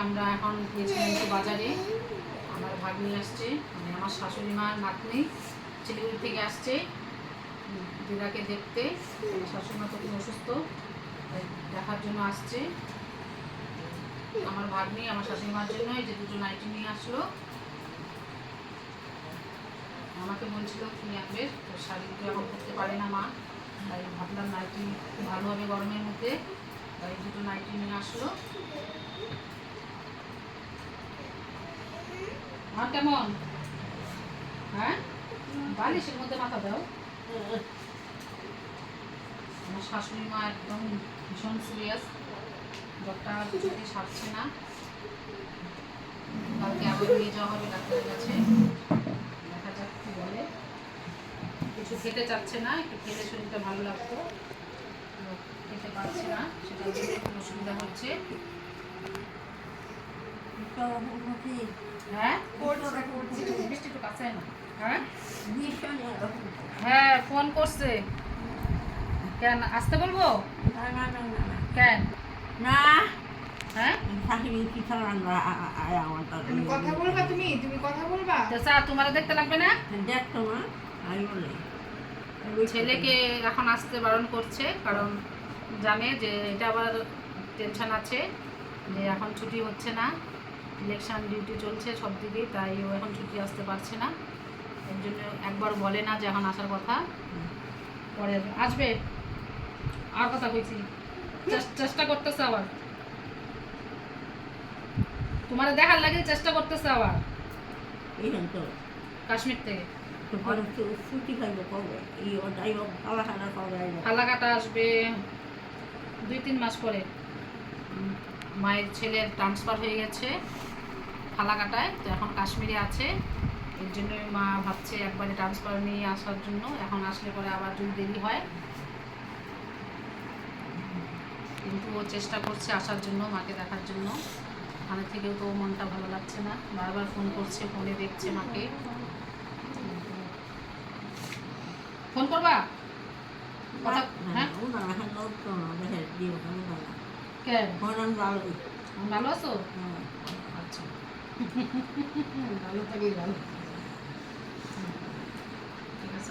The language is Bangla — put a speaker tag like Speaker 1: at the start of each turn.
Speaker 1: আমরা এখন গিয়েছিলাম একটু বাজারে। আমার ভাগ্নি আসছে, মানে আমার শাশুড়ি মার নাতনি শিলিগুড়ি থেকে আসছে দিদাকে দেখতে। আমার শাশুড়ি মা তো খুব অসুস্থ, তাই দেখার জন্য আসছে। আমার ভাগ্নি আমার শাশুড়ি মার জন্য এই যে দুটো নাইটি নিয়ে আসলো। আমাকে বলছিল কি আনবে, তো শাড়ি তো এখন করতে পারে না মা, তাই ভাবলাম নাইটি ভালো হবে গরমের মধ্যে, তাই দুটো নাইটি নিয়ে আসলো। আর কেমন? হ্যাঁ, বালিশের মধ্যে মাথা দাও। আমার শাশুড়ি মা একদম ভীষণ সিরিয়াস, জ্বরটা কিছুতেই সারছে না। কালকে আবার নিয়ে যাওয়া হবে ডাক্তারের কাছে, দেখা যাক কি বলে। কিছু খেতে চাচ্ছে না, একটু খেলে শরীরটা ভালো লাগতো, খেতে পারছে না, সেটার জন্য একটু অসুবিধা হচ্ছে। হ্যাঁ, বৃষ্টি তো কাছে না। হ্যাঁ হ্যাঁ, ফোন করছে। কেন আসতে বলবো? কেন
Speaker 2: না
Speaker 1: হ্যাঁ,
Speaker 3: কথা বলবা, তুমি কথা বলবা।
Speaker 1: তো স্যার তোমার দেখতে লাগবে না?
Speaker 2: দেখতো না
Speaker 1: ছেলেকে এখন আসতে বারণ করছে, কারণ জানে যে এটা আবার টেনশন আছে যে এখন ছুটি হচ্ছে না, ইলেকশন ডিউটি চলছে সব দিকেই, তাই ও এখন ছুটি আসতে পারছে না। এর জন্য একবার বলে না যে এখন আসার কথা, পরে আসবে। আর কথা কইছি, চেষ্টা করতেছে আবার, তোমার দেখার লাগে চেষ্টা করতেছে আবার কাশ্মীর থেকে। ফালাকাটা আসবে 2-3 মাস পরে। মায়ের ছেলের ট্রান্সফার হয়ে গেছে ফালাকাটায়, তো এখন কাশ্মীরে আছে। এর জন্য মা ভাবছে একবারে ট্রান্সফার নিয়ে আসার জন্য, এখন আসলে পরে আবার যদি দেরি হয়। কিন্তু ও চেষ্টা করছে আসার জন্য, মাকে দেখার জন্য। ওখানে থেকেও তো মনটা ভালো লাগছে না, বারবার ফোন করছে, ফোনে দেখছে মাকে। ফোন করবা? কথা হ্যাঁ, কেন ভালো আছো? আচ্ছা, ভালো থাকলেই ভালো। ঠিক আছে।